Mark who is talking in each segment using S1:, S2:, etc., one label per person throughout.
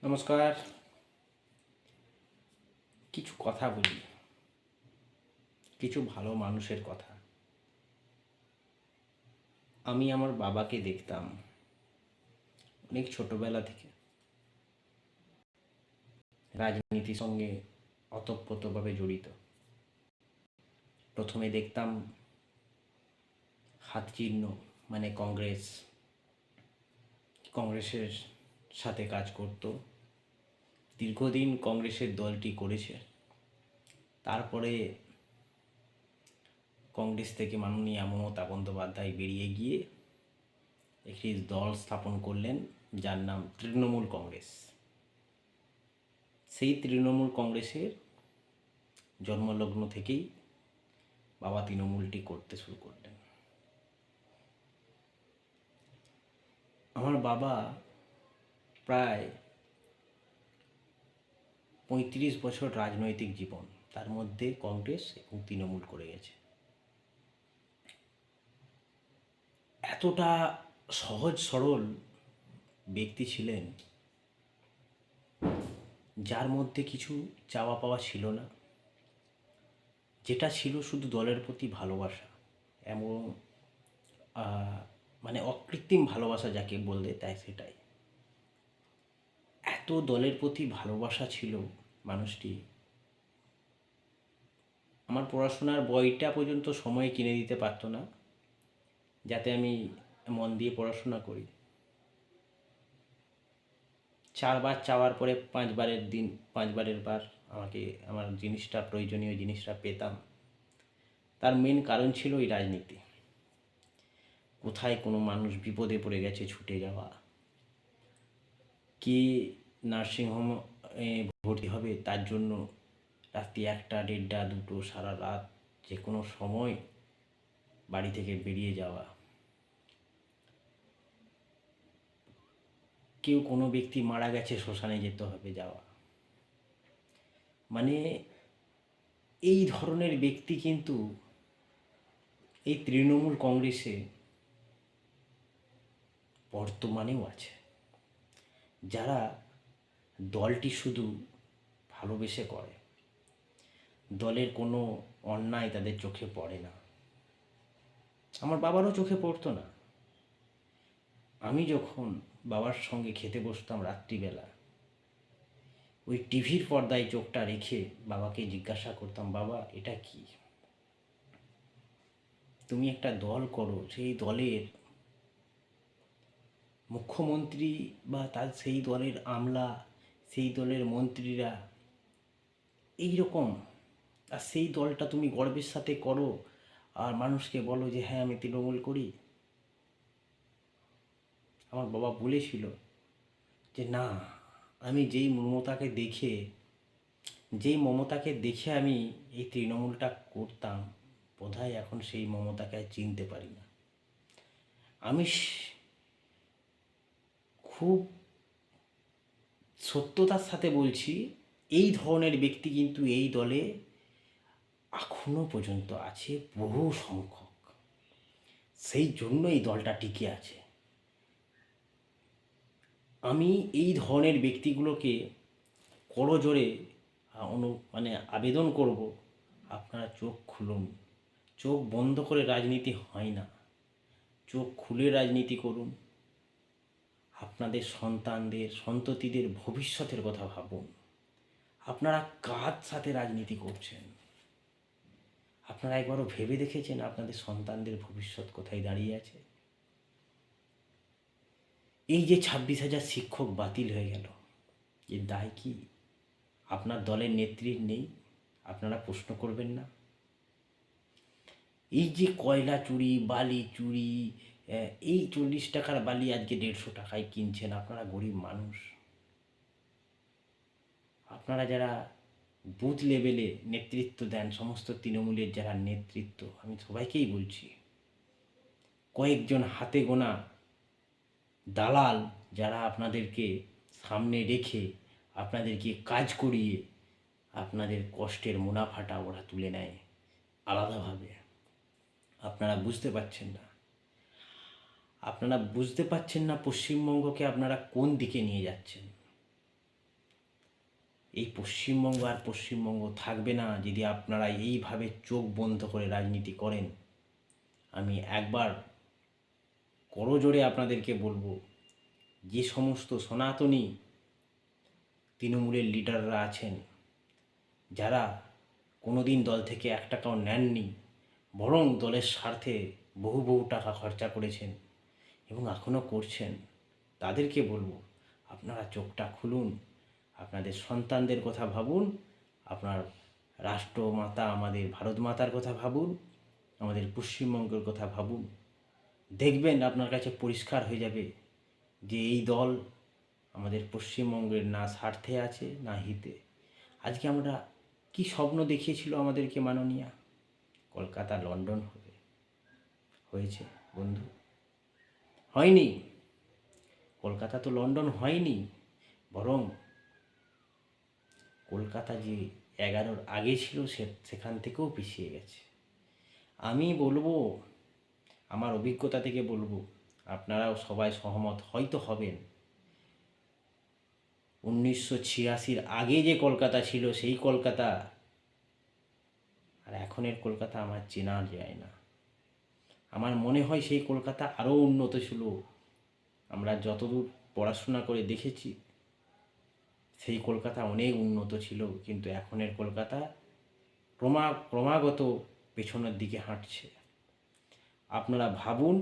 S1: নমস্কার। কিছু কথা বলি, কিছু ভালো মানুষের কথা। আমি আমার বাবাকে দেখতাম অনেক ছোটবেলা থেকে রাজনীতির সঙ্গে ওতপ্রোতভাবে জড়িত। প্রথমে দেখতাম হাত চিহ্ন, মানে কংগ্রেসের সাথে কাজ করত। দীর্ঘদিন কংগ্রেসের দলটি করেছে। তারপরে কংগ্রেস থেকে মাননীয় মমতা বন্দ্যোপাধ্যায় বেরিয়ে গিয়ে একটি দল স্থাপন করলেন, যার নাম তৃণমূল কংগ্রেস। সেই তৃণমূল কংগ্রেসের জন্মলগ্ন থেকেই বাবা তৃণমূলটি করতে শুরু করলেন। আমার বাবা প্রায় ৩৫ বছর রাজনৈতিক জীবন, তার মধ্যে কংগ্রেস এবং তৃণমূল করে গেছে। এতটা সহজ সরল ব্যক্তি ছিলেন, যার মধ্যে কিছু চাওয়া পাওয়া ছিল না। যেটা ছিল শুধু দলের প্রতি ভালোবাসা, এবং মানে অকৃত্রিম ভালোবাসা যাকে বললে তাই সেটাই। এত দলের প্রতি ভালোবাসা ছিল মানুষটি। আমার পড়াশোনার বইটা পর্যন্ত সময় কিনে দিতে পারতো না, যাতে আমি মন দিয়ে পড়াশোনা করি। 4 বার চাওয়ার পরে 5বারের বার আমাকে আমার প্রয়োজনীয় জিনিসটা পেতাম। তার মেন কারণ ছিল এই রাজনীতি। কোথায় কোনো মানুষ বিপদে পড়ে গেছে ছুটে যাওয়া, কে নার্সিংহোম ভর্তি হবে তার জন্য রাত্রি 1টা, 1:30, 2টো, সারা রাত যে কোনো সময় বাড়ি থেকে বেরিয়ে যাওয়া। কেউ কোনো ব্যক্তি মারা গেছে, শ্মশানে যেতে হবে যাওয়া। মানে এই ধরনের ব্যক্তি কিন্তু এই তৃণমূল কংগ্রেসে বর্তমানেও আছে, যারা দলটি শুধু ভালোবেসে করে। দলের কোনো অন্যায় তাদের চোখে পড়ে না। আমার বাবারও চোখে পড়তো না। আমি যখন বাবার সঙ্গে খেতে বসতাম রাত্রিবেলা, ওই টিভির পর্দায় চোখটা রেখে বাবাকে জিজ্ঞাসা করতাম, বাবা এটা কি? তুমি একটা দল করো, সেই দলের মুখ্যমন্ত্রী বা তার সেই দলের আমলা, সেই দলের মন্ত্রীরা এইরকম, আর সেই দলটা তুমি গর্বের সাথে করো আর মানুষকে বলো যে হ্যাঁ আমি তৃণমূল করি। আমার বাবা বলেছিল যে না, আমি যেই মমতাকে দেখে আমি এই তৃণমূলটা করতাম, বোধহয় এখন সেই মমতাকে আর চিনতে পারি না। আমি খুব সত্যতার সাথে বলছি, এই ধরনের ব্যক্তি কিন্তু এই দলে এখনো পর্যন্ত আছে, বহু সংখ্যক। সেই জন্য এই দলটা টিকে আছে। আমি এই ধরনের ব্যক্তিগুলোকে করজোড়ে আবেদন করব, আপনারা চোখ খুলুন। চোখ বন্ধ করে রাজনীতি হয় না, চোখ খুলে রাজনীতি করুন। আপনাদের সন্ততিদের ভবিষ্যতের কথা ভাবুন। আপনারা কার সাথে রাজনীতি করছেন? আপনারা একবারও ভেবে দেখেছেন আপনাদের সন্তানদের ভবিষ্যৎ কোথায় দাঁড়িয়ে আছে? এই যে 26,000 শিক্ষক বাতিল হয়ে গেল, এর দায় কি আপনার দলের নেত্রীর নেই? আপনারা প্রশ্ন করবেন না? এই যে কয়লা চুরি, বালি চুরি, এই 40 টাকার বালি আজকে 150 টাকায় কিনছেন আপনারা গরিব মানুষ। আপনারা যারা বুথ লেভেলে নেতৃত্ব দেন, সমস্ত তৃণমূলের যারা নেতৃত্ব, আমি সবাইকেই বলছি, কয়েকজন হাতে গোনা দালাল যারা আপনাদেরকে সামনে রেখে আপনাদেরকে কাজ করিয়ে আপনাদের কষ্টের মুনাফাটা ওরা তুলে নেয় আলাদাভাবে। আপনারা বুঝতে পারছেন না, পশ্চিমবঙ্গকে আপনারা কোন দিকে নিয়ে যাচ্ছেন। এই পশ্চিমবঙ্গ আর পশ্চিমবঙ্গ থাকবে না যদি আপনারা এইভাবে চোখ বন্ধ করে রাজনীতি করেন। আমি একবার করজোড়ে আপনাদেরকে বলবো, যে সমস্ত সনাতনী তৃণমূলের লিডাররা আছেন, যারা কোনোদিন দল থেকে 1 টাকাও নেননি, বরং দলের স্বার্থে বহু বহু টাকা খরচা করেছেন এবং এখনও করছেন, তাদেরকে বলবো আপনারা চোখটা খুলুন, আপনাদের সন্তানদের কথা ভাবুন, আপনার রাষ্ট্রমাতা আমাদের ভারত মাতার কথা ভাবুন, আমাদের পশ্চিমবঙ্গের কথা ভাবুন। দেখবেন আপনার কাছে পরিষ্কার হয়ে যাবে যে এই দল আমাদের পশ্চিমবঙ্গের না স্বার্থে আছে না হিতে। আজকে আমরা কি স্বপ্ন দেখিয়েছিল আমাদেরকে মাননীয়া? কলকাতা লন্ডন হবে, হয়েছে বন্ধু? হয়নি। কলকাতা তো লন্ডন হয়নি, বরং কলকাতা যে 11-র আগে ছিল সেখান থেকেও পিছিয়ে গেছে। আমি বলবো, আমার অভিজ্ঞতা থেকে বলবো, আপনারাও সবাই সহমত হয়তো হবেন, 1986-র আগে যে কলকাতা ছিল সেই কলকাতা আর এখনের কলকাতা আমার চেনা যায় না। আমার মনে হয় সেই কলকাতা আরও উন্নত ছিল। আমরা যতদূর পড়াশোনা করে দেখেছি সেই কলকাতা অনেক উন্নত ছিল, কিন্তু এখনের কলকাতা ক্রমাগত পেছনের দিকে হাঁটছে। আপনারা ভাবুন,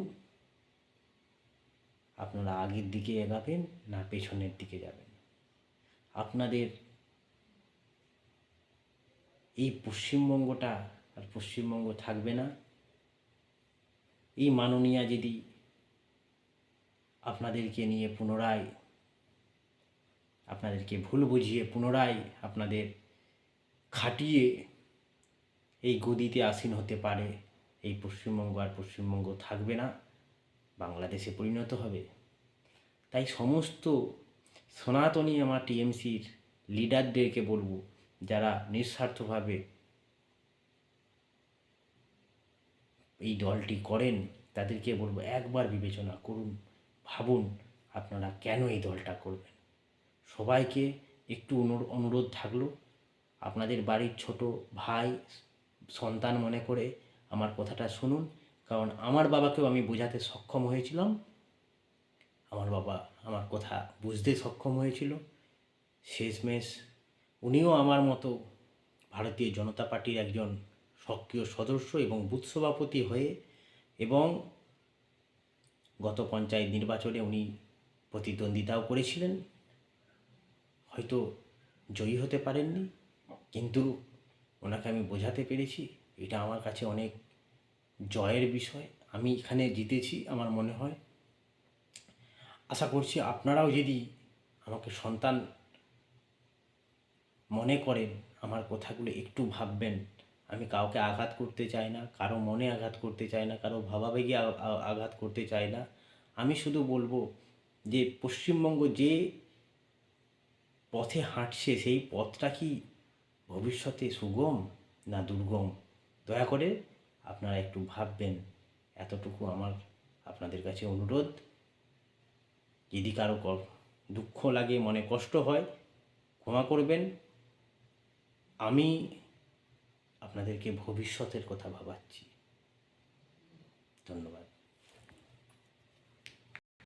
S1: আপনারা আগের দিকে এগাবেন না পেছনের দিকে যাবেন। আপনাদের এই পশ্চিমবঙ্গটা আর পশ্চিমবঙ্গ থাকবে না। এই মাননীয়া যদি আপনাদেরকে নিয়ে পুনরায়, আপনাদেরকে ভুল বুঝিয়ে পুনরায় আপনাদের খাটিয়ে এই গদিতে আসীন হতে পারে, এই পশ্চিমবঙ্গ আর পশ্চিমবঙ্গ থাকবে না, বাংলাদেশে পরিণত হবে। তাই সমস্ত সনাতনী আমার টিএমসির লিডারদেরকে বলবো, যারা নিঃস্বার্থভাবে এই দলটি করেন, তাদেরকে বলবো একবার বিবেচনা করুন, ভাবুন আপনারা কেন এই দলটা করবেন। সবাইকে একটু অনুরোধ থাকলো, আপনাদের বাড়ির ছোট ভাই সন্তান মনে করে আমার কথাটা শুনুন। কারণ আমার বাবাকেও আমি বোঝাতে সক্ষম হয়েছিলাম, আমার বাবা আমার কথা বুঝতে সক্ষম হয়েছিল। শেষমেশ উনিও আমার মতো ভারতীয় জনতা পার্টির একজন সক্রিয় সদস্য এবং বুথ সভাপতি হয়ে, এবং গত পঞ্চায়েত নির্বাচনে উনি প্রতিদ্বন্দ্বিতাও করেছিলেন। হয়তো জয়ী হতে পারেননি, কিন্তু ওনাকে আমি বোঝাতে পেরেছি, এটা আমার কাছে অনেক জয়ের বিষয়। আমি এখানে জিতেছি আমার মনে হয়। আশা করছি আপনারাও যদি আমাকে সন্তান মনে করেন, আমার কথাগুলো একটু ভাববেন। আমি কাউকে আঘাত করতে চাই না, কারো মনে আঘাত করতে চাই না, কারো ভাবাবেগে আঘাত করতে চাই না। আমি শুধু বলবো যে পশ্চিমবঙ্গ যে পথে হাঁটছে সেই পথটা কি ভবিষ্যতে সুগম না দুর্গম? দয়া করে আপনারা একটু ভাববেন, এতটুকু আমার আপনাদের কাছে অনুরোধ। যদি কারো দুঃখ লাগে, মনে কষ্ট হয়, ক্ষমা করবেন। আমি আপনাদেরকে ভবিষ্যতের কথা ভাবাচ্ছি। ধন্যবাদ।